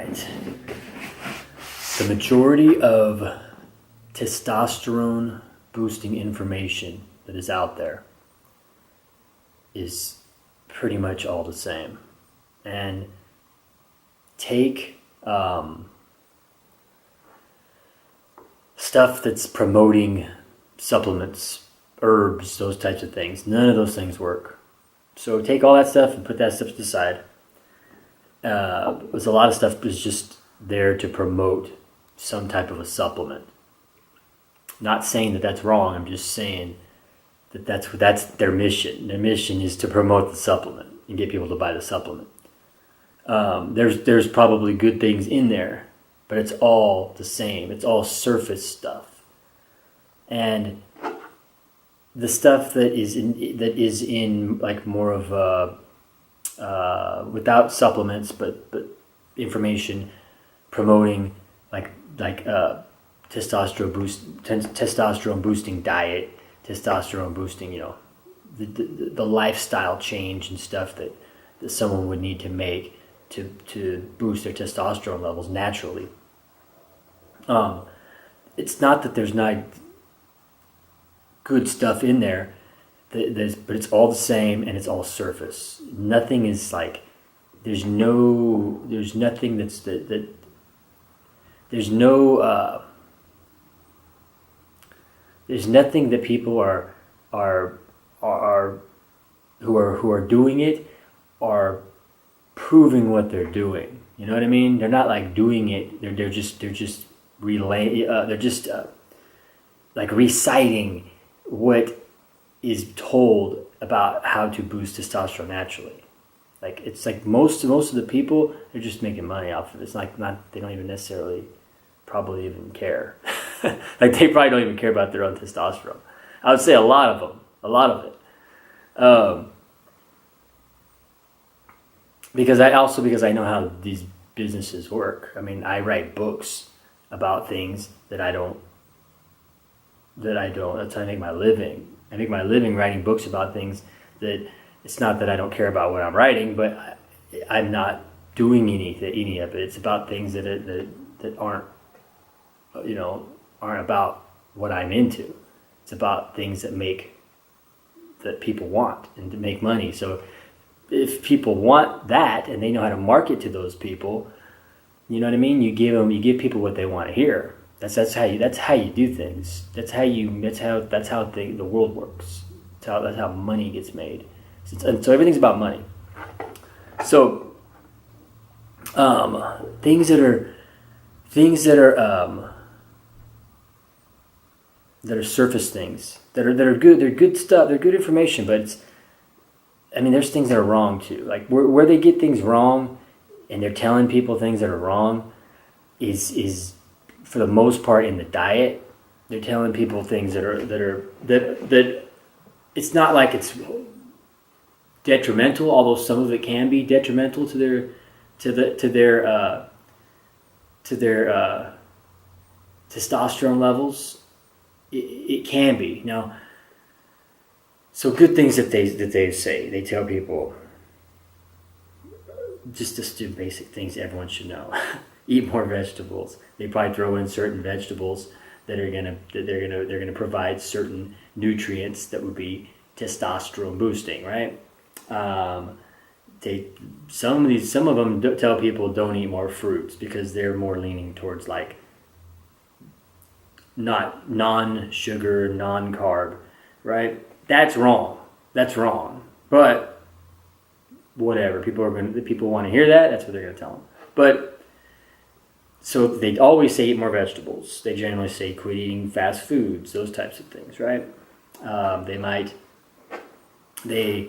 right. The majority of testosterone boosting information that is out there is pretty much all the same. And take stuff that's promoting supplements, herbs, those types of things. None of those things work. So take all that stuff and put that stuff to the side. There's a lot of stuff that's just there to promote some type of a supplement. Not saying that that's wrong. I'm just saying that that's their mission. Their mission is to promote the supplement and get people to buy the supplement. There's probably good things in there, but it's all the same. It's all surface stuff, and the stuff that is in like more of without supplements, but information promoting like testosterone boosting diet, testosterone boosting, the lifestyle change and stuff that someone would need to make to boost their testosterone levels naturally. It's not that there's not good stuff in there, but it's all the same and it's all surface. Nothing is like, there's nothing that's there's nothing that people are who are doing it are proving what they're doing. You know what I mean? They're not like doing it. They're just like reciting what is told about how to boost testosterone naturally. Like it's like most of the people, they're just making money off of it. It's like they don't even necessarily probably even care. Like they probably don't even care about their own testosterone. I would say a lot of it. Because I know how these businesses work. I mean, I write books about things that I don't. That's how I make my living. I make my living writing books about things that it's not that I don't care about what I'm writing, but I'm not doing any of it. It's about things that aren't, aren't about what I'm into. It's about things that people want and to make money. So if people want that and they know how to market to those people, you know what I mean? You give people what they want to hear. That's how you do things. That's how the world works. That's how money gets made. So everything's about money. So things that are surface things that are good. They're good stuff. They're good information, but there's things that are wrong too. Like where they get things wrong, and they're telling people things that are wrong, is for the most part in the diet. They're telling people things that it's not like it's detrimental, although some of it can be detrimental to their testosterone levels. It can be. Now, so good things that they say. They tell people just do basic things everyone should know. Eat more vegetables. They probably throw in certain vegetables they're gonna provide certain nutrients that would be testosterone boosting, right? Some of them tell people don't eat more fruits because they're more leaning towards like not non-sugar, non-carb, right? That's wrong. But whatever, people want to hear that. That's what they're going to tell them. But so they always say eat more vegetables. They generally say quit eating fast foods, those types of things, right? They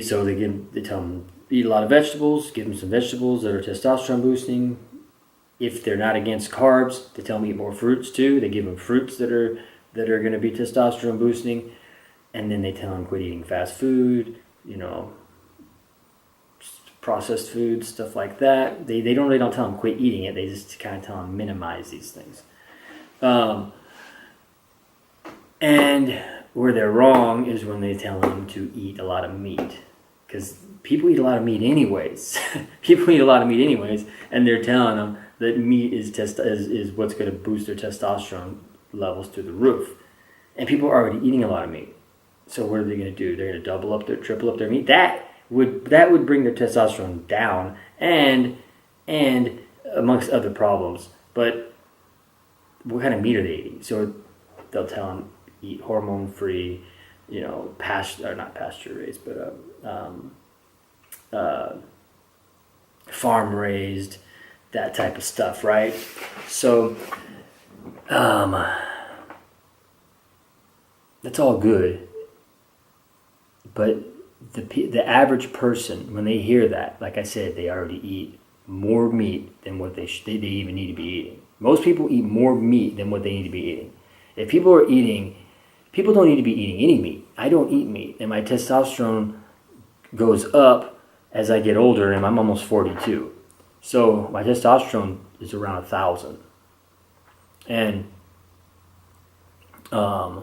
tell them eat a lot of vegetables, give them some vegetables that are testosterone boosting. If they're not against carbs, they tell them eat more fruits too. They give them fruits that are going to be testosterone boosting, and then they tell them quit eating fast food, processed foods, stuff like that. They don't tell them quit eating it. They just kind of tell them minimize these things. And where they're wrong is when they tell them to eat a lot of meat, because people eat a lot of meat anyways. People eat a lot of meat anyways, and they're telling them that meat is what's going to boost their testosterone levels through the roof. And people are already eating a lot of meat. So what are they going to do? They're going to triple up their meat. That would bring their testosterone down, and amongst other problems. But what kind of meat are they eating? So they'll tell them eat hormone-free, not pasture-raised, but farm-raised, that type of stuff, right? So that's all good. But the average person, when they hear that, like I said, they already eat more meat than what they even need to be eating. Most people eat more meat than what they need to be eating. If people don't need to be eating any meat. I don't eat meat, and my testosterone goes up as I get older, and I'm almost 42. So my testosterone is around 1,000. And I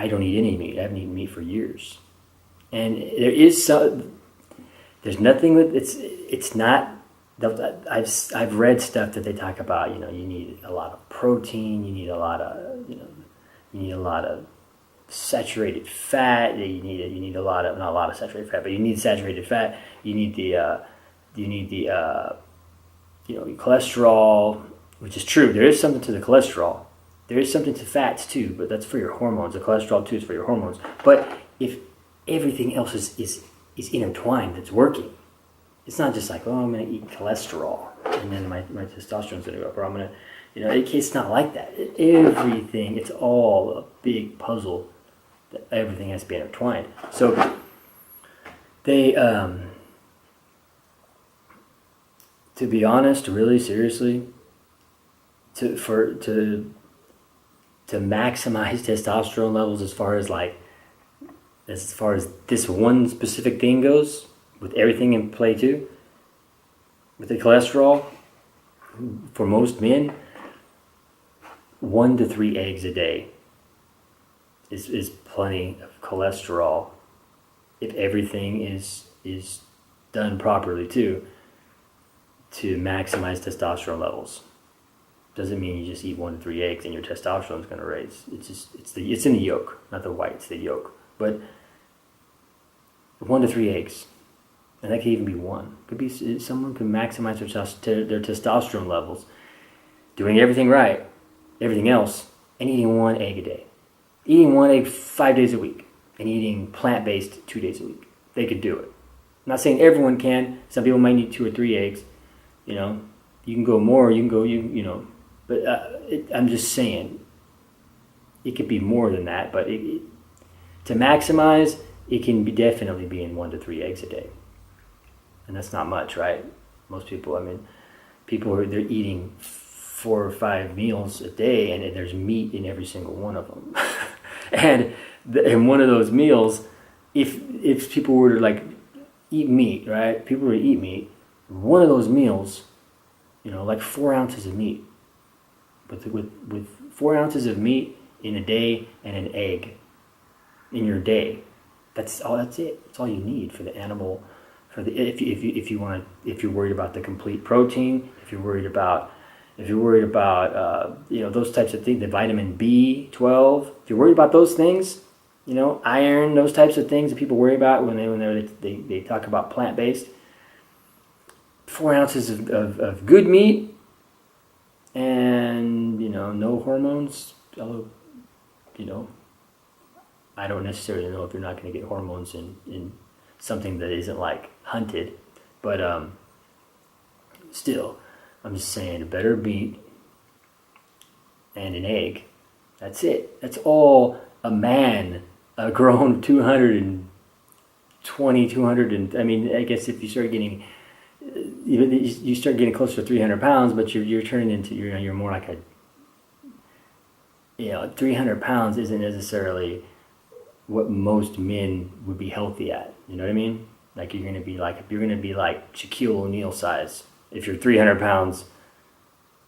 don't eat any meat. I haven't eaten meat for years. And there's nothing with it's not. I've read stuff that they talk about. You need a lot of protein. You need a lot of saturated fat. You need a lot of, not a lot of saturated fat, but you need saturated fat. You need the cholesterol, which is true. There is something to the cholesterol. There is something to fats too, but that's for your hormones. The cholesterol too is for your hormones. But if everything else is intertwined, it's working. It's not just like, I'm going to eat cholesterol and then my testosterone's going to go up, or I'm going to, it's not like that. Everything, it's all a big puzzle. That everything has to be intertwined. So they, to be honest, really seriously, to maximize testosterone levels as far as this one specific thing goes, with everything in play too, with the cholesterol, for most men, 1 to 3 eggs a day is plenty of cholesterol if everything is done properly too, to maximize testosterone levels. Doesn't mean you just eat 1 to 3 eggs and your testosterone is going to raise. It's in the yolk, not the white. It's the yolk. But 1 to 3 eggs, and that could even be 1. Could be someone can maximize their testosterone levels, doing everything right, everything else, and eating 1 egg a day, eating 1 egg 5 days a week, and eating plant-based 2 days a week. They could do it. I'm not saying everyone can. Some people might need 2 or 3 eggs. You can go more. You can go. But I'm just saying, it could be more than that. But to maximize, it can definitely be in 1 to 3 eggs a day, and that's not much, right? Most people, they're eating 4 or 5 meals a day, and there's meat in every single one of them. and one of those meals, if people were to eat meat, right? People were to eat meat. One of those meals, like 4 ounces of meat. With 4 ounces of meat in a day and an egg in your day, that's it. That's all you need for the animal. If you're worried about the complete protein, if you're worried about those types of things, the vitamin B12. If you're worried about those things, iron, those types of things that people worry about when they talk about plant-based. 4 ounces of good meat, and no hormones. Although I don't necessarily know if you're not going to get hormones in something that isn't hunted, but still, I'm just saying, a better meat and an egg. That's it. That's all a man, a grown 220, 200, and I guess if you start getting, you start getting closer to 300 pounds, but you're turning into, you're more like 300 pounds isn't necessarily what most men would be healthy at. You know what I mean? You're going to be like Shaquille O'Neal size. If you're 300 pounds,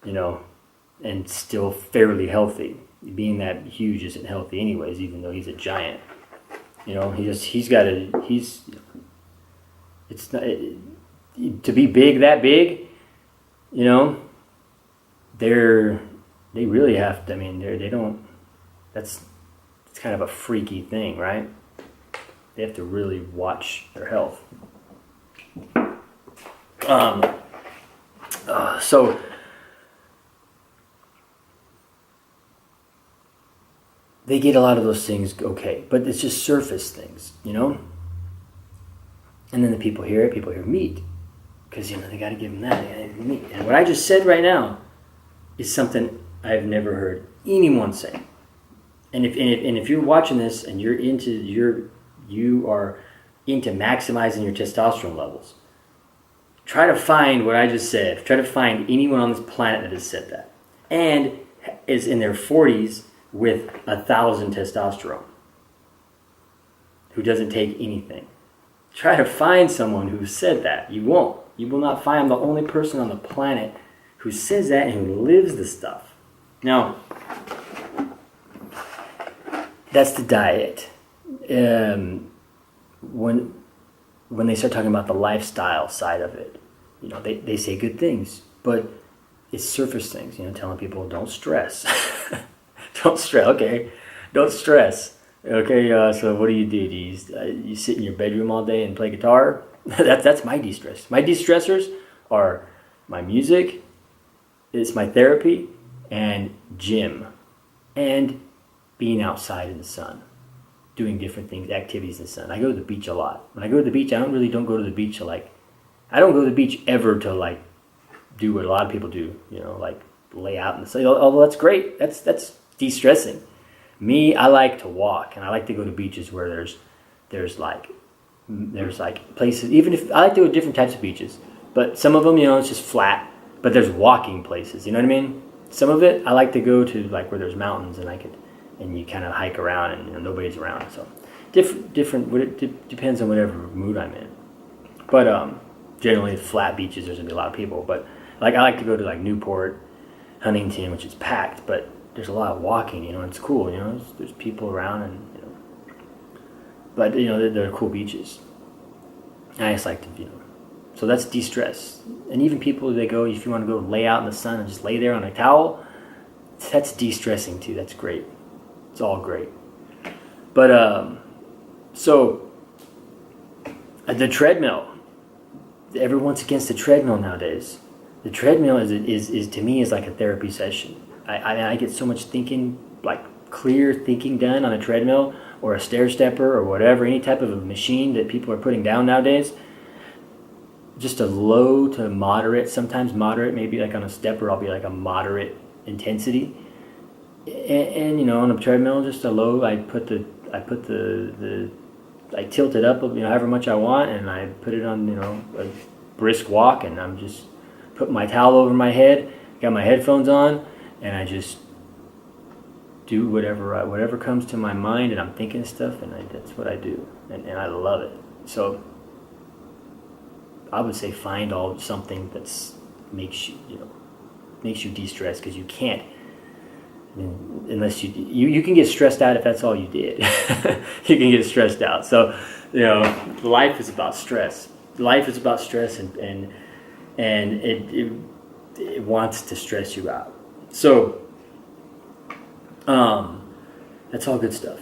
and still fairly healthy. Being that huge isn't healthy anyways, even though he's a giant. You know, it's not, to be big, that big, you know, they really have to, I mean, they don't, it's kind of a freaky thing, right? They have to really watch their health. So they get a lot of those things okay, but it's just surface things, you know? And then the people hear it, people hear meat, because, you know, they got to give them that, they gotta give them meat. And what I just said right now is something I've never heard anyone say. And if you're watching this and you are into maximizing your testosterone levels, try to find what I just said. Try to find anyone on this planet that has said that and is in their 40s with 1,000 testosterone who doesn't take anything. Try to find someone who said that. You won't. You will not find. I'm the only person on the planet who says that and who lives the stuff. Now, that's the diet. When they start talking about the lifestyle side of it, you know, they say good things, but it's surface things, you know, telling people don't stress. Don't stress, okay, don't stress. Okay, so what do? You sit in your bedroom all day and play guitar? That's my de-stress. My de-stressors are my music, it's my therapy, and gym, and being outside in the sun, doing different things, activities in the sun. I go to the beach a lot. When I go to the beach, I don't go to the beach to I don't go to the beach ever to do what a lot of people do, you know, like lay out in the sun. Although that's great, that's de-stressing. Me, I like to walk, and I like to go to beaches where there's places. Even if I like to go to different types of beaches, but some of them, you know, it's just flat. But there's walking places. You know what I mean? Some of it, I like to go to where there's mountains, and you kind of hike around, and, you know, nobody's around. So different. It depends on whatever mood I'm in. But generally, flat beaches, there's gonna be a lot of people. But I like to go to Newport, Huntington, which is packed, but there's a lot of walking, you know, and it's cool, you know, there's people around, and, you know, but, you know, they're cool beaches. And I just like to, you know, so that's de-stress. And even people, they go, if you want to go lay out in the sun and just lay there on a towel, that's de-stressing too. That's great. It's all great. But, so, the treadmill, everyone's against the treadmill nowadays. The treadmill is to me is like a therapy session. I get so much thinking, clear thinking done on a treadmill or a stair stepper or whatever, any type of a machine that people are putting down nowadays. Just a low to moderate, sometimes moderate, maybe on a stepper I'll be a moderate intensity. And you know, on a treadmill, just a low, I tilt it up, you know, however much I want, and I put it on, you know, a brisk walk, and I'm just putting my towel over my head, got my headphones on, and I just do whatever comes to my mind, and I'm thinking stuff, and that's what I do, and I love it. So I would say find something that's makes you de-stress, because you can't, unless you can get stressed out if that's all you did. You can get stressed out. So, you know, life is about stress. Life is about stress, and it wants to stress you out. So, that's all good stuff.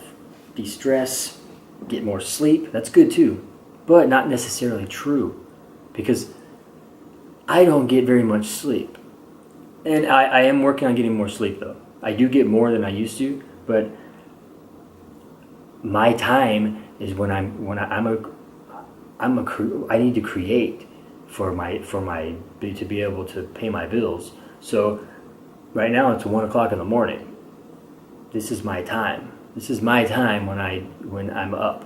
De-stress, get more sleep. That's good too, but not necessarily true, because I don't get very much sleep, and I am working on getting more sleep though. I do get more than I used to, but my time is I need to create to be able to pay my bills. So right now it's 1 o'clock in the morning. This is my time. This is my time when I'm up.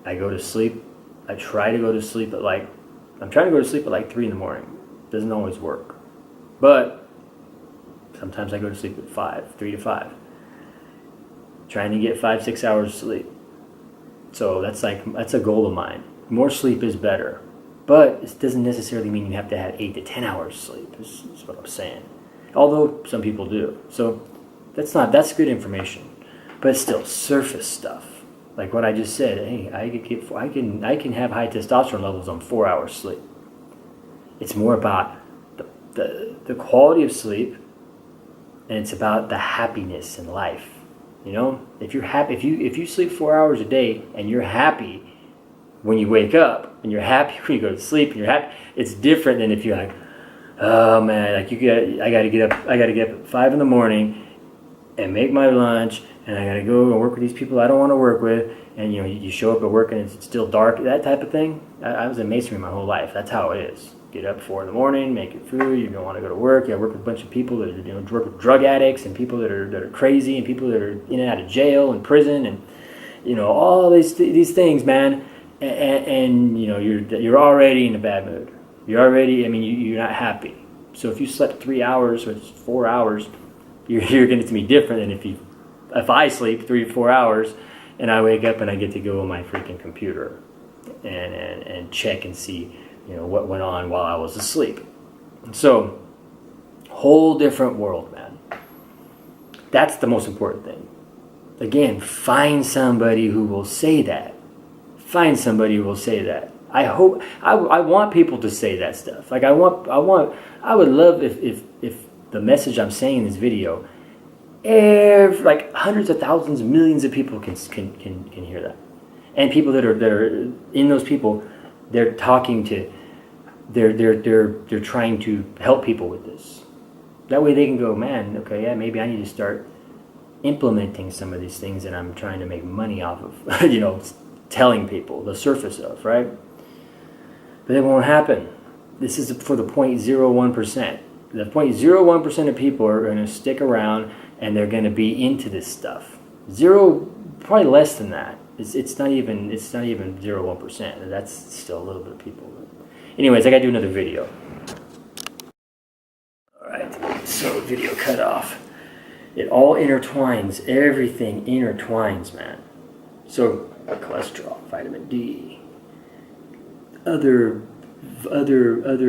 I go to sleep. I try to go to sleep at I'm trying to go to sleep at 3 in the morning. Doesn't always work, but sometimes I go to sleep at 5, 3 to 5. Trying to get 5-6 hours of sleep. So that's a goal of mine. More sleep is better, but it doesn't necessarily mean you have to have 8 to 10 hours of sleep. Is what I'm saying. Although some people do. So that's good information, but it's still surface stuff. Like what I just said, hey, I can have high testosterone levels on 4 hours sleep. It's more about the quality of sleep, and it's about the happiness in life. You know, if you're happy, if you sleep 4 hours a day and you're happy when you wake up, and you're happy when you go to sleep, and you're happy, it's different than if you're like, oh man, like I gotta get up at 5 in the morning and make my lunch, and I gotta go and work with these people I don't want to work with, and you know, you show up at work and it's still dark, that type of thing. I was in masonry my whole life. That's how it is. Get up 4 in the morning, make your food. You don't want to go to work. You work with a bunch of people that are, you know, work with drug addicts and people that are crazy and people that are in and out of jail and prison and, you know, all these things, man. And you know, you're already in a bad mood. You're already, I mean, you're not happy. So if you slept 3 hours or 4 hours, you're going to be different than if I sleep 3 to 4 hours and I wake up and I get to go on my freaking computer and check and see, you know, what went on while I was asleep. So, whole different world, man. That's the most important thing. Again, find somebody who will say that. Find somebody who will say that. I hope, I want people to say that stuff. Like I would love if the message I'm saying in this video, like hundreds of thousands, millions of people can hear that. And people that are in those people, they're talking to, they're trying to help people with this. That way they can go, man, okay, yeah, maybe I need to start implementing some of these things that I'm trying to make money off of, you know, telling people the surface of, right? But it won't happen. This is for the 0.01%. The 0.01% of people are going to stick around and they're going to be into this stuff. Probably less than that. It's not even 0.01%. That's still a little bit of people. Anyways, I got to do another video. All right, so video cut off. It all intertwines. Everything intertwines, man. So cholesterol, vitamin D, other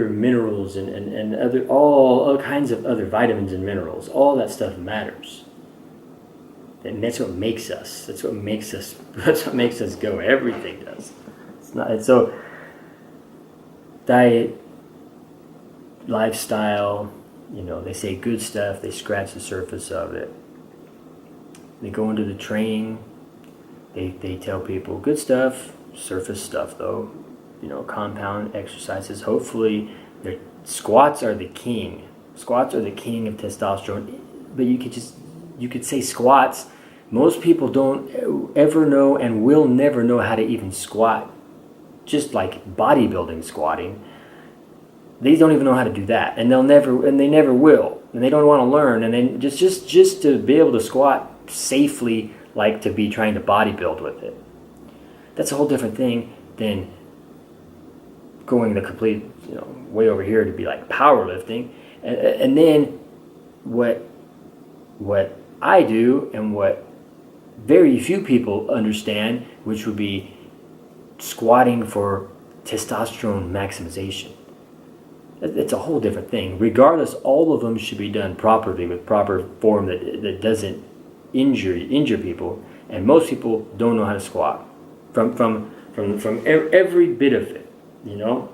minerals and other all kinds of other vitamins and minerals. All that stuff matters. And that's what makes us. That's what makes us go. Everything does. It's not. It's so diet, lifestyle. You know, they say good stuff. They scratch the surface of it. They go into the training. They tell people good stuff, surface stuff though. You know, compound exercises. Hopefully, their squats are the king. Squats are the king of testosterone. But you could say squats. Most people don't ever know and will never know how to even squat. Just like bodybuilding squatting, they don't even know how to do that, and they never will, and they don't want to learn. And then just to be able to squat safely, like to be trying to bodybuild with it. That's a whole different thing than going the complete, you know, way over here to be like powerlifting. And then what I do and what very few people understand, which would be squatting for testosterone maximization. It's a whole different thing. Regardless, all of them should be done properly with proper form that doesn't injure people. And most people don't know how to squat from every bit of it. You know,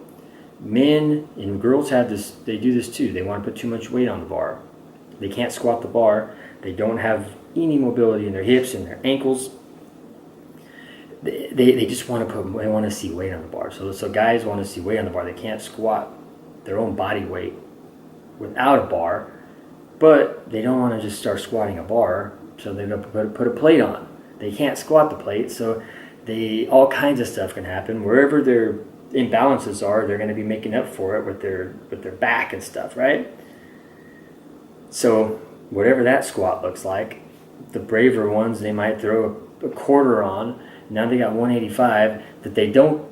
men and girls have this. They do this too. They want to put too much weight on the bar. They can't squat the bar. They don't have any mobility in their hips and their ankles. They just want to they want to see weight on the bar. So guys want to see weight on the bar. They can't squat their own body weight without a bar, but they don't want to just start squatting a bar. So they're going to put a plate on. They can't squat the plate, so all kinds of stuff can happen. Wherever their imbalances are, they're going to be making up for it with their back and stuff, right? So whatever that squat looks like, the braver ones, they might throw a quarter on. Now they got 185 that they don't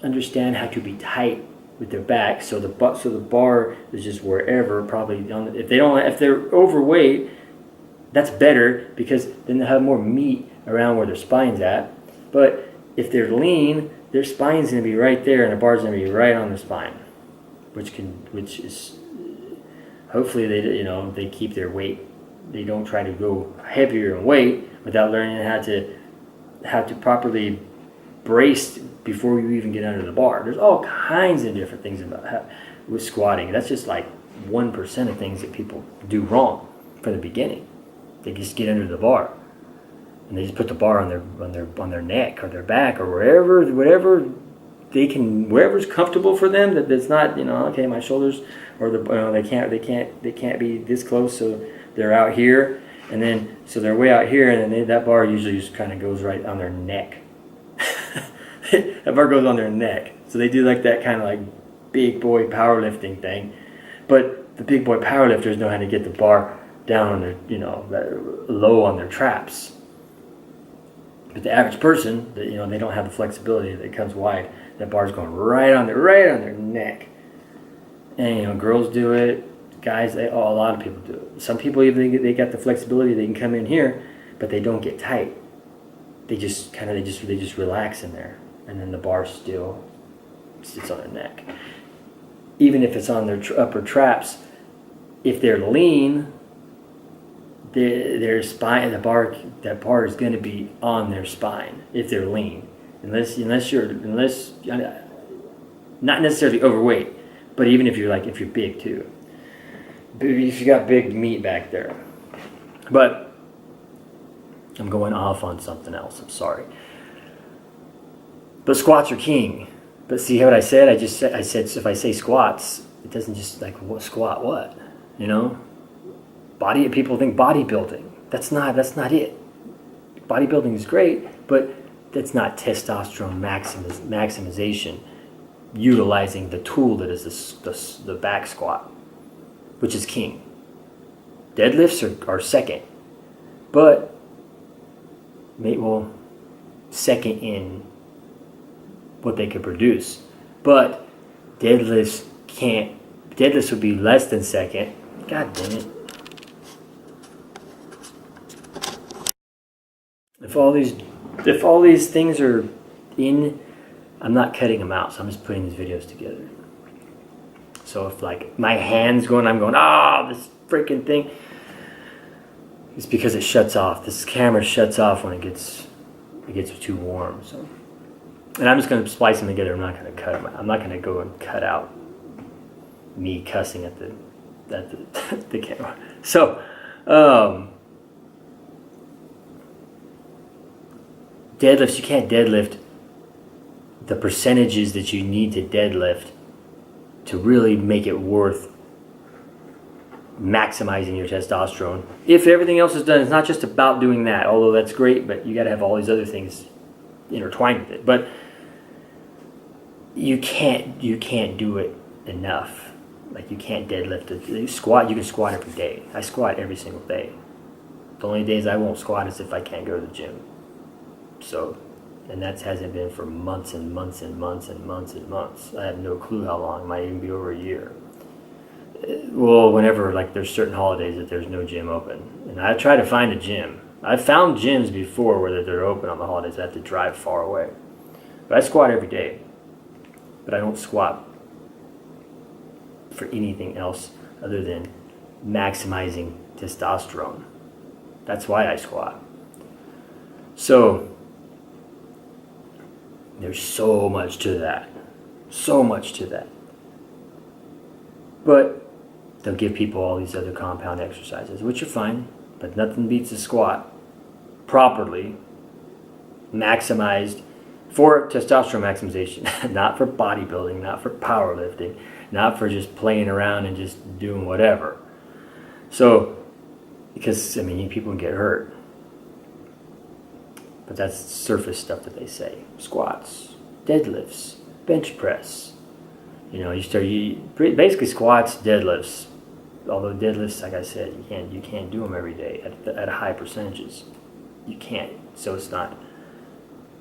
understand how to be tight with their back. So the bar is just wherever, probably if they're overweight, that's better because then they'll have more meat around where their spine's at. But if they're lean, their spine's going to be right there and the bar's going to be right on their spine, which is hopefully they keep their weight They don't try to go heavier in weight without learning how to properly brace before you even get under the bar. There's all kinds of different things with squatting. That's just like 1% of things that people do wrong from the beginning. They just get under the bar, and they just put the bar on their neck or their back or wherever's comfortable for them. That's not, okay, my shoulders or they can't be this close, so they're out here, and then so they're way out here, and then that bar usually just kind of goes right on their neck. That bar goes on their neck, so they do like that kind of like big boy powerlifting thing. But the big boy powerlifters know how to get the bar down on their, low on their traps. But the average person, they don't have the flexibility that comes wide. That bar's going right on their neck. And girls do it, guys, a lot of people do it. Some people even they got the flexibility, they can come in here, but they don't get tight. They just relax in there, and then the bar still sits on their neck. Even if it's on their upper traps, if they're lean, their spine, that bar is going to be on their spine if they're lean, unless not necessarily overweight, but even if you're big too, if you got big meat back there. But I'm going off on something else. I'm sorry. But squats are king. But see what I said? I said if I say squats, it doesn't just squat what? People think bodybuilding. That's not it. Bodybuilding is great, but that's not testosterone maximization, utilizing the tool that is the back squat, which is king. Deadlifts are second, but second in what they could produce. But deadlifts would be less than second. God damn it. If all these things are in, I'm not cutting them out, so I'm just putting these videos together. So if my hand's going, I'm going, this freaking thing. It's because it shuts off. This camera shuts off when it gets too warm. So, and I'm just going to splice them together. I'm not going to cut them. I'm not going to go and cut out me cussing at the camera. So, deadlifts, you can't deadlift the percentages that you need to deadlift to really make it worth maximizing your testosterone. If everything else is done, it's not just about doing that, although that's great, but you got to have all these other things intertwined with it. But you can't do it enough. You can't deadlift it. You can squat every day. I squat every single day. The only days I won't squat is if I can't go to the gym. So, and that hasn't been for months and months and months and months and months. I have no clue how long. It might even be over a year. Well, whenever there's certain holidays that there's no gym open, and I try to find a gym. I've found gyms before where they're open on the holidays. I have to drive far away, but I squat every day. But I don't squat for anything else other than maximizing testosterone. That's why I squat. So there's so much to that. So much to that. But they'll give people all these other compound exercises, which are fine, but nothing beats a squat properly maximized for testosterone maximization, not for bodybuilding, not for powerlifting, not for just playing around and just doing whatever. So, because, people can get hurt. But that's surface stuff that they say. Squats, deadlifts, bench press. Basically squats, deadlifts. Although deadlifts, like I said, you can't do them every day at high percentages. You can't. So it's not,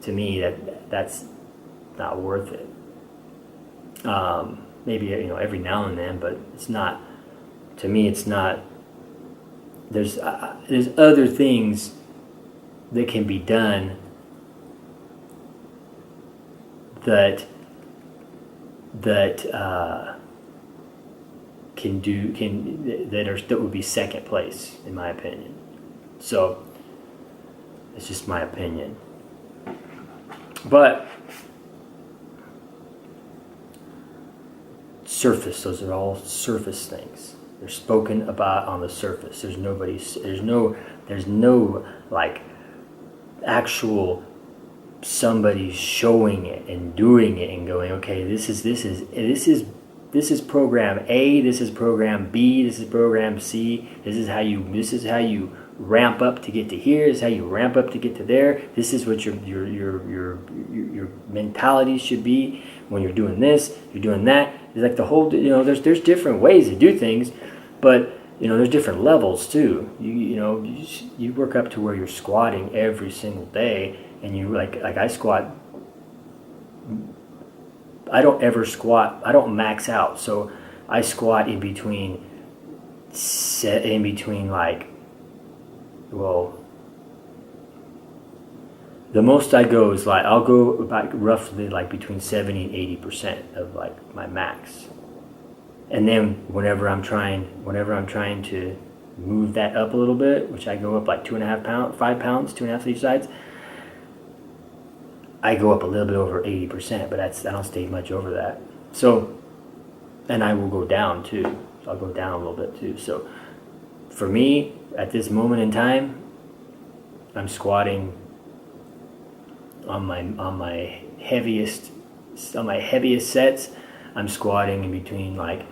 to me, that's not worth it. Maybe every now and then, but it's not. To me, it's not. There's other things that can be done that that would be second place in my opinion. So it's just my opinion. But surface, those are all surface things. They're spoken about on the surface. There's no like actual somebody showing it and doing it and going, okay, this is program A, this is program B, this is program C. This is how you ramp up to get to here. This is how you ramp up to get to there. This is what your mentality should be when you're doing this, you're doing that. It's like the whole, there's different ways to do things, but there's different levels too. You work up to where you're squatting every single day, and you like I squat. I don't ever squat. I don't max out, so I squat in between like, well, the most I go is like, I'll go about roughly like between 70 and 80% of like my max. And then whenever I'm trying to move that up a little bit, which I go up like 5 pounds, 2.5 each sides, I go up a little bit over 80%, but I don't stay much over that. So, and I will go down too. So I'll go down a little bit too. So for me, at this moment in time, I'm squatting on my heaviest sets. I'm squatting in between like,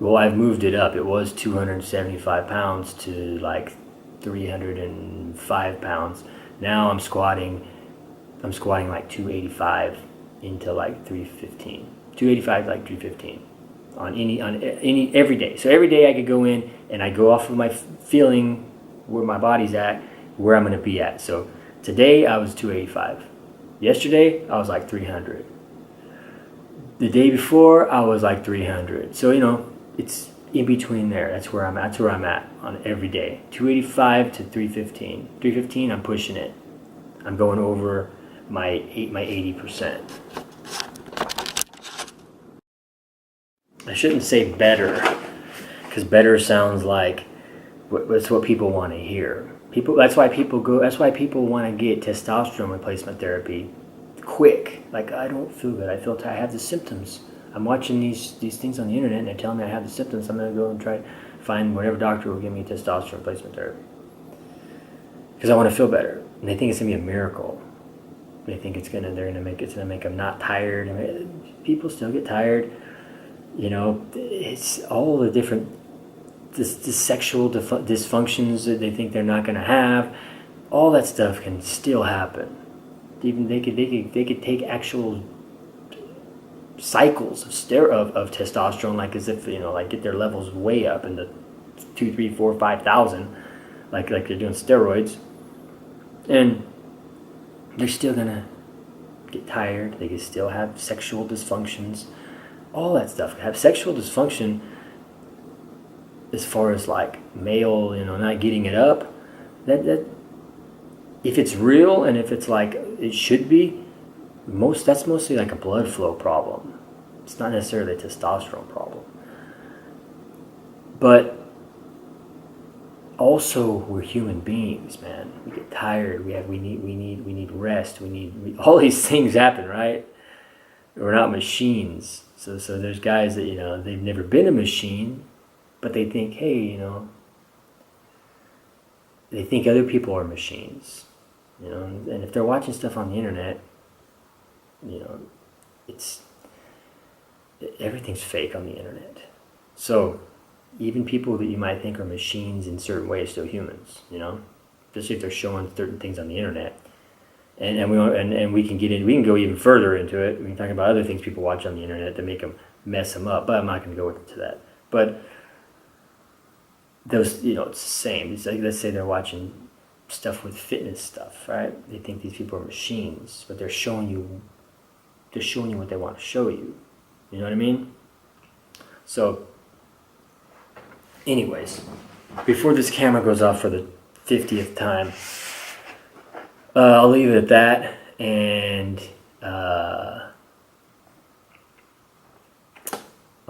well, I've moved it up. It was 275 pounds to like 305 pounds. Now I'm squatting like 285 into like 315. 285 like 315 on any every day. So every day I could go in and I go off of my feeling where my body's at, where I'm going to be at. So today I was 285. Yesterday I was like 300. The day before I was like 300. So it's in between there. That's where I'm at on every day. 285 to 315. 315 I'm pushing it. I'm going over my 80%. I shouldn't say better, because better sounds like that's what people want to hear. That's why people want to get testosterone replacement therapy quick. Like, I don't feel good. I have the symptoms. I'm watching these things on the internet and they're telling me I have the symptoms. I'm going to go and try to find whatever doctor will give me testosterone replacement therapy, because I want to feel better. And they think it's going to be a miracle. They think it's going to make them not tired. I mean, people still get tired. It's all the different the sexual dysfunctions that they think they're not going to have. All that stuff can still happen. Even they could take actual cycles of testosterone, like as if like get their levels way up in the 2, 3, 4, 5,000, like they're doing steroids, and they're still gonna get tired. They can still have sexual dysfunctions, all that stuff. Have sexual dysfunction as far as like male, not getting it up. That if it's real and if it's like it should be, that's mostly like a blood flow problem. It's not necessarily a testosterone problem. But also, we're human beings, man. We get tired. We need rest. All these things happen, right? We're not machines. So there's guys that they've never been a machine, but they think, hey, they think other people are machines, And if they're watching stuff on the internet, it's everything's fake on the internet. So even people that you might think are machines in certain ways, still humans, especially if they're showing certain things on the internet. And we can go even further into it. We can talk about other things people watch on the internet to make them mess them up, but I'm not going to go into that. But those, it's the same. It's like, let's say they're watching stuff with fitness stuff, right? They think these people are machines, but they're showing you what they want to show you. You know what I mean? So, anyways, before this camera goes off for the 50th time, I'll leave it at that, and I'll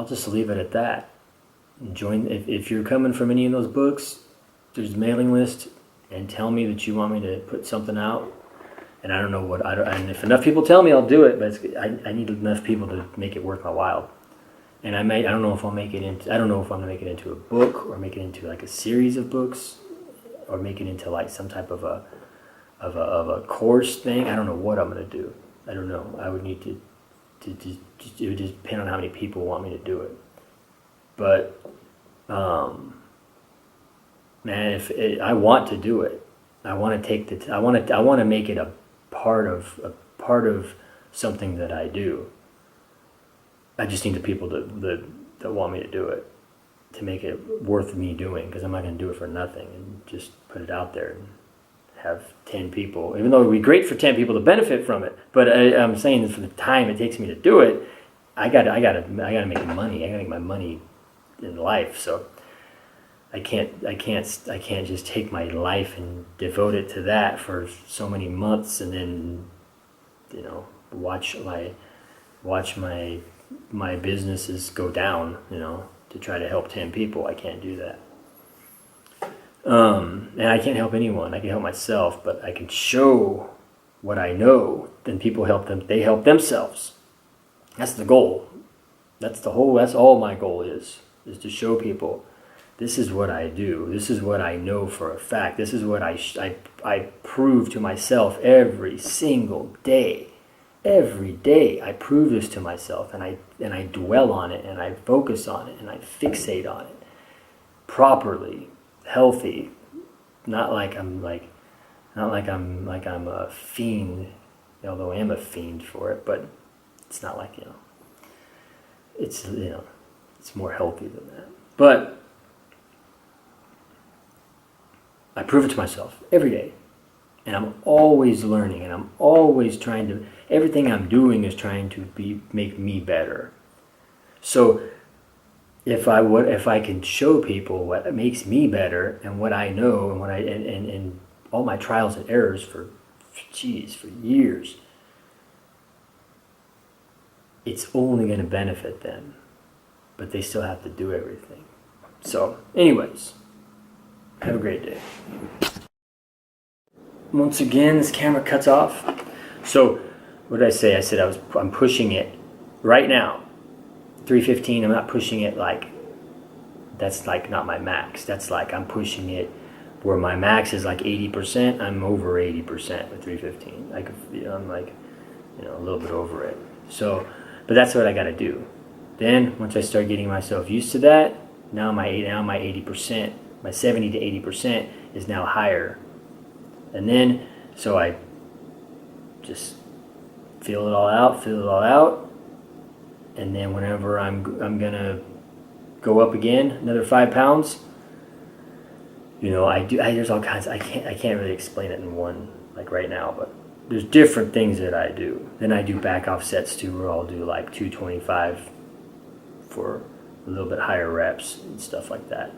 just leave it at that. join. If you're coming from any of those books, there's a mailing list, and tell me that you want me to put something out. And I don't know what and if enough people tell me, I'll do it. But I need enough people to make it worth my while. And I don't know if I'll make it into. I don't know if I'm gonna make it into a book or make it into like a series of books, or make it into like some type of a course thing. I don't know what I'm gonna do. I don't know. I would need to it would just depend on how many people want me to do it. But man, I want to do it. I want to take I want to make it a part of something that I do. I just need the people that want me to do it, to make it worth me doing, because I'm not going to do it for nothing and just put it out there and have 10 people, even though it would be great for 10 people to benefit from it. But I'm saying that for the time it takes me to do it, I gotta make money. I gotta make my money in life. So I can't just take my life and devote it to that for so many months and then, watch my businesses go down, to try to help 10 people. I can't do that. And I can't help anyone. I can help myself, but I can show what I know. Then people help them. They help themselves. That's the goal. That's all my goal is to show people, this is what I do. This is what I know for a fact. This is what I prove to myself every single day. Every day I prove this to myself, and I dwell on it, and I focus on it, and I fixate on it properly, healthy, not like I'm a fiend, although I am a fiend for it, but it's not like, it's more healthy than that. But I prove it to myself every day. And I'm always learning, and I'm always everything I'm doing is trying to make me better. So if I can show people what makes me better and what I know and and all my trials and errors for years, it's only going to benefit them, but they still have to do everything. So anyways, have a great day. Once again, this camera cuts off. So what did I say? I said I'm pushing it right now. 315, I'm not pushing it that's not my max. That's I'm pushing it where my max is 80%. I'm over 80% with 315. I'm a little bit over it. So, but that's what I got to do. Then once I start getting myself used to that, now my 80%, my 70 to 80% is now higher. And then, so I just feel it all out, and then whenever I'm gonna go up again, another 5 pounds, there's all kinds. I can't really explain it in one right now, but there's different things that I do. Then I do back off sets too, where I'll do 225 for a little bit higher reps and stuff like that.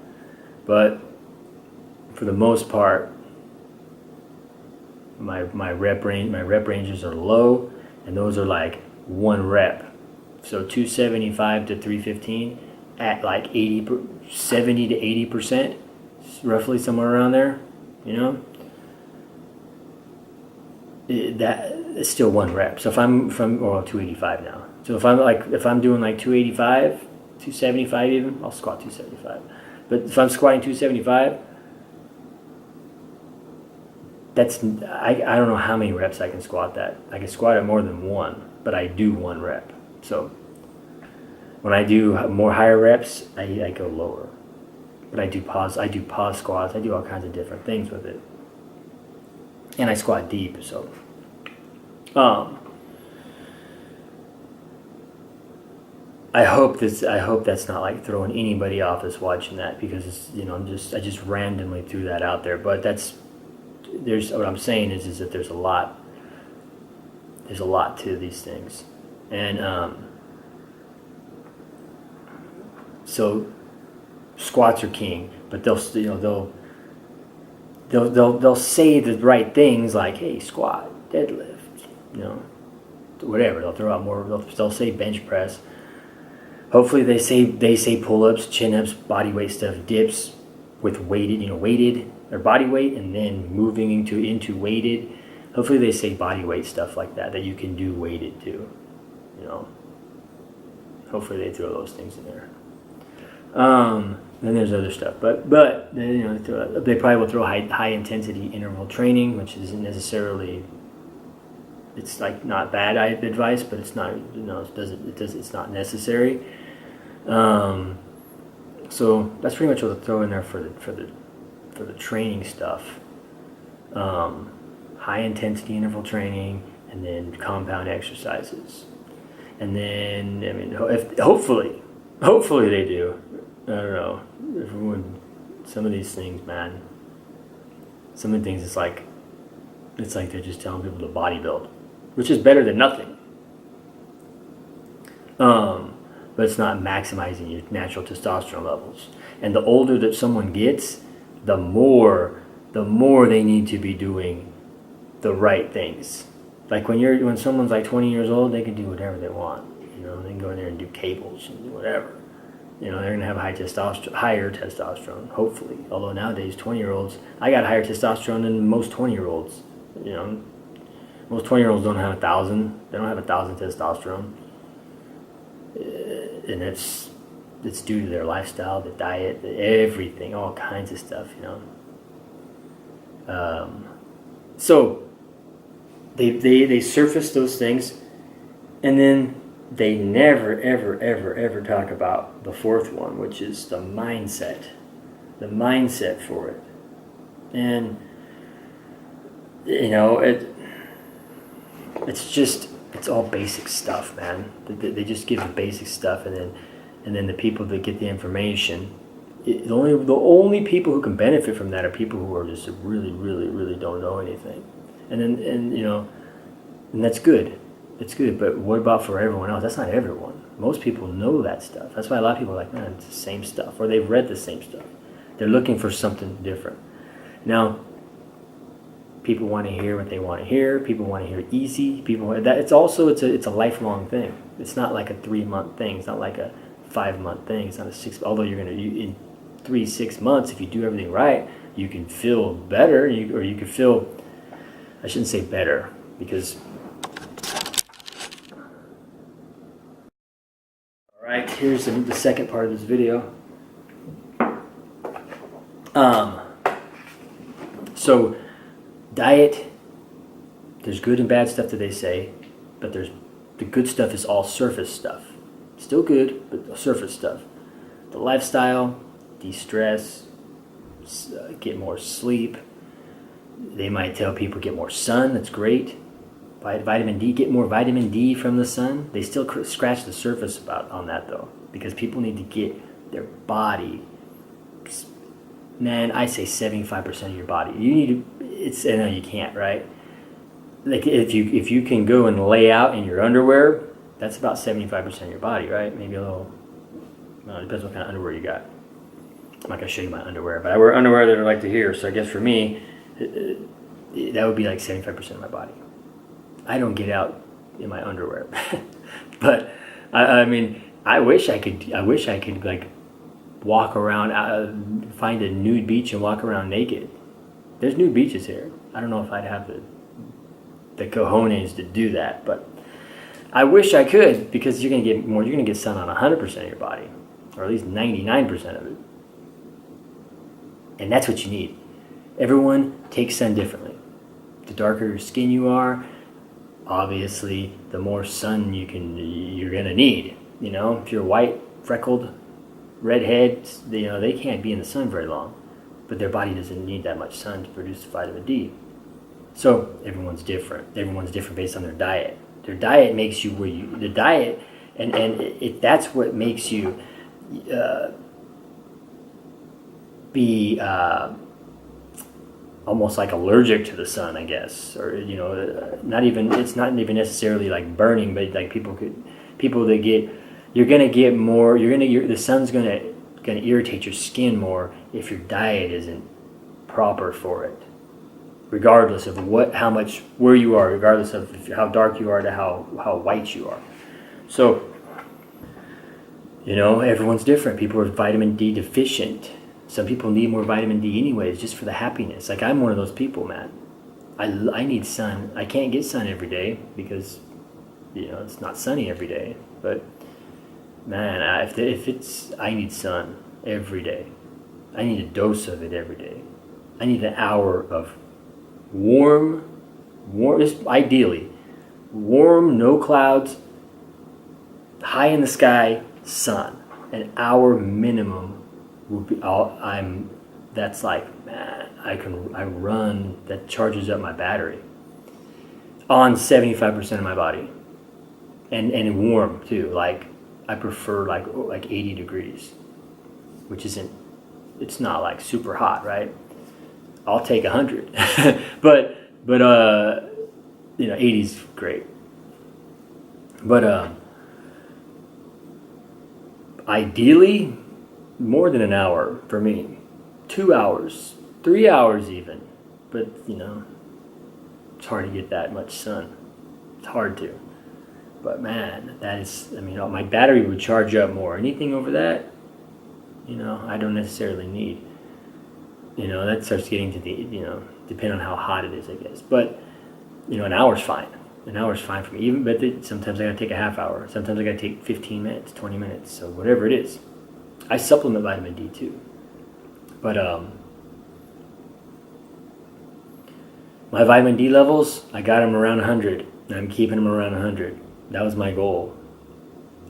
But for the most part, my rep ranges are low, and those are 1 rep. So 275 to 315 at 70 to 80%, roughly somewhere around there. That is still 1 rep. So if I'm 285 now. So if I'm doing 285, 275 even, I'll squat 275. But if I'm squatting 275, I don't know how many reps I can squat that. I can squat it more than 1, but I do 1 rep. So when I do more higher reps, I go lower. But I do pause squats. I do all kinds of different things with it. And I squat deep, so I hope that's not throwing anybody off that's watching that, because it's, I just randomly threw that out there. But what I'm saying is that there's a lot to these things, and so squats are king, but they'll say the right things hey, squat, deadlift, whatever. They'll throw out more. They'll say bench press, Hopefully they say pull-ups, chin-ups, body weight stuff, dips with weighted or body weight, and then moving into weighted. Hopefully they say body weight stuff like that you can do weighted too. Hopefully they throw those things in there. Then there's other stuff, but they probably will throw high intensity interval training, which isn't necessarily. It's like not bad advice, but it's not. It's not necessary. So that's pretty much what they'll throw in there for the training stuff. High intensity interval training, and then compound exercises, and then hopefully they do. I don't know. Some of these things, man. Some of the things, it's like they're just telling people to bodybuild, which is better than nothing. But it's not maximizing your natural testosterone levels. And the older that someone gets, the more they need to be doing the right things. Like when someone's like 20 years old, they can do whatever they want. They can go in there and do cables and do whatever. They're going to have higher testosterone, hopefully. Although nowadays, 20-year-olds, I got higher testosterone than most 20-year-olds. Most 20-year-olds don't have 1,000. They don't have 1,000 testosterone. And it's due to their lifestyle, the diet, everything, all kinds of stuff, So they surface those things, and then they never, ever, ever, ever talk about the fourth one, which is the mindset for it. And, it's all basic stuff, man. They just give the basic stuff, and then the people that get the information, the only people who can benefit from that are people who are just really, really, really don't know anything. And that's good. It's good, but what about for everyone else? That's not everyone. Most people know that stuff. That's why a lot of people are like, man, it's the same stuff, or they've read the same stuff. They're looking for something different. Now, people want to hear what they want to hear. People want to hear easy. It's a lifelong thing. It's not like a 3-month thing. It's not like a 5-month thing. It's not a 6. Although in 3-6 months, if you do everything right, you can feel better, or you can feel. I shouldn't say better, because. All right, here's the second part of this video. So, diet, there's good and bad stuff that they say, but the good stuff is all surface stuff. Still good, but surface stuff. The lifestyle, de-stress, get more sleep. They might tell people get more sun, that's great. Vitamin D, get more vitamin D from the sun. They still scratch the surface on that though, because people need to get their body. Man, I say 75% of your body. You need to. No, you can't, right? Like if you can go and lay out in your underwear, that's about 75% of your body, right? Maybe a little. Well, it depends what kind of underwear you got. I'm not gonna show you my underwear, but I wear underwear that I like to hear. So I guess for me, that would be like 75% of my body. I don't get out in my underwear, but I mean, I wish I could like walk around, find a nude beach and walk around naked. There's nude beaches here. I don't know if I'd have the cojones to do that, but I wish I could, because you're gonna get sun on 100% of your body, or at least 99% of it, and that's what you need. Everyone takes sun differently. The darker your skin you are, obviously, the more sun you're gonna need. If you're white, freckled, redhead, they can't be in the sun very long, but their body doesn't need that much sun to produce vitamin D. So everyone's different. Everyone's different based on their diet. Their diet makes you that's what makes you be almost like allergic to the sun, I guess, or it's not even necessarily like burning, but like the sun's gonna irritate your skin more if your diet isn't proper for it, regardless of where you are, regardless of how dark you are to how white you are. So Everyone's different. People are vitamin D deficient. Some people need more vitamin D anyways, just for the happiness. Like, I'm one of those people, man. I need sun. I can't get sun every day because, it's not sunny every day. But, man, I need sun every day. I need a dose of it every day. I need an hour of warm, ideally, warm, no clouds, high in the sky, sun. An hour minimum would be that's like, man, I run, that charges up my battery on 75% of my body. And warm too. Like, I prefer like 80 degrees, which it's not like super hot, right? I'll take 100. but 80's great. But ideally, more than an hour for me. 2 hours, 3 hours even. But, it's hard to get that much sun. It's hard to. But man, my battery would charge up more. Anything over that, I don't necessarily need. That starts getting to the, depending on how hot it is, I guess. But, an hour's fine. An hour's fine for me. But sometimes I gotta take a half hour. Sometimes I gotta take 15 minutes, 20 minutes. So whatever it is. I supplement vitamin D too. But my vitamin D levels, I got them around 100. And I'm keeping them around 100. That was my goal.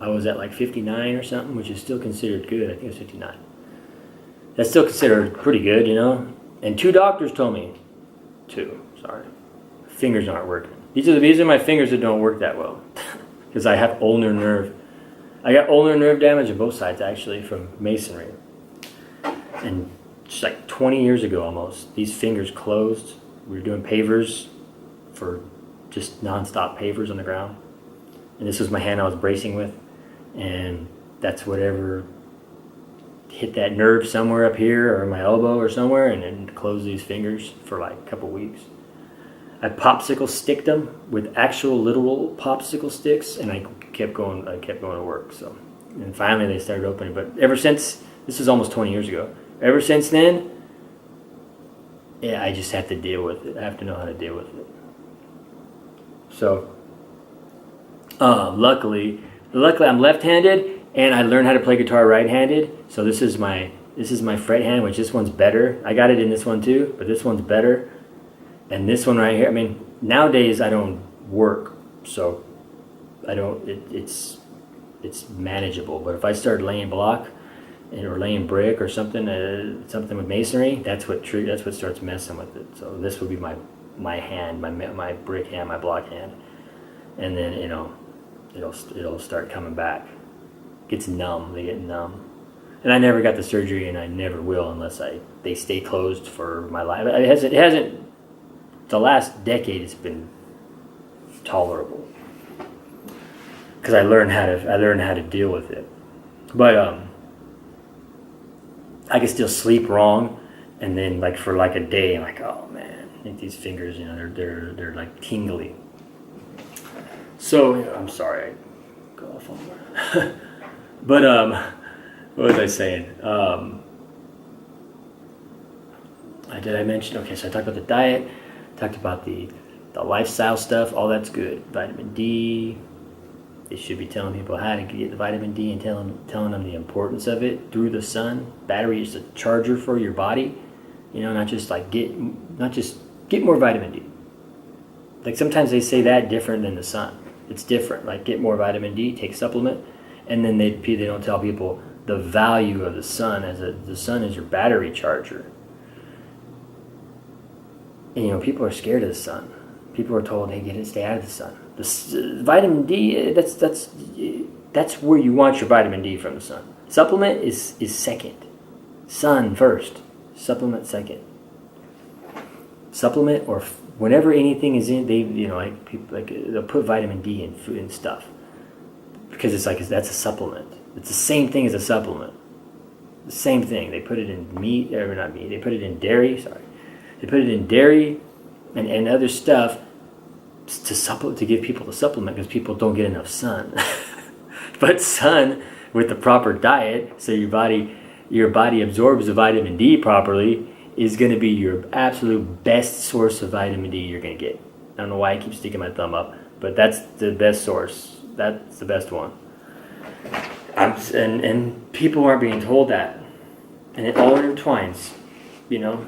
I was at like 59 or something, which is still considered good. I think it was 59. That's still considered pretty good, And 2 doctors told me, fingers aren't working. These are my fingers that don't work that well, because I have ulnar nerve. I got ulnar nerve damage on both sides actually from masonry, and just like 20 years ago almost, these fingers closed. We were doing pavers for just nonstop pavers on the ground, and this was my hand I was bracing with, and that's whatever hit that nerve somewhere up here or my elbow or somewhere, and then closed these fingers for like a couple weeks. I popsicle sticked them with actual literal popsicle sticks, and I kept going to work. So, and finally they started opening. But ever since, this was almost 20 years ago. Ever since then, yeah, I just have to deal with it. I have to know how to deal with it. So, luckily I'm left-handed, and I learned how to play guitar right-handed. So this is my fret hand, which this one's better. I got it in this one too, but this one's better. And this one right here, nowadays I don't work, so it's manageable. But if I start laying block or laying brick or something with masonry, that's what starts messing with it. So this would be my hand, my brick hand, my block hand, and then it'll start coming back. They get numb. And I never got the surgery, and I never will unless they stay closed for my life. It hasn't. The last decade it's been tolerable because I learned how to deal with it. But I can still sleep wrong, and then like for like a day, I'm like, oh man, I think these fingers, they're like tingly. So I'm sorry, I go off on that. But what was I saying? Did I mention? Okay, so I talked about the diet. Talked about the lifestyle stuff. All that's good. Vitamin D. They should be telling people how to get the vitamin D and telling them the importance of it through the sun. Battery is a charger for your body. Not just get more vitamin D. Like sometimes they say that different than the sun. It's different. Like get more vitamin D, take supplement, and then they don't tell people the value of the sun the sun is your battery charger. And, people are scared of the sun. People are told, hey, stay out of the sun. The vitamin D, that's where you want your vitamin D from the sun. Supplement is second. Sun first. Supplement second. Supplement or whenever anything is in, they'll put vitamin D in food and stuff because that's a supplement. It's the same thing as a supplement. The same thing. They put it in meat, or not meat. They put it in dairy. Sorry. They put it in dairy and other stuff to give people the supplement because people don't get enough sun. But sun, with the proper diet, so your body absorbs the vitamin D properly, is going to be your absolute best source of vitamin D you're going to get. I don't know why I keep sticking my thumb up, but that's the best source. That's the best one. And people aren't being told that, and it all intertwines, you know.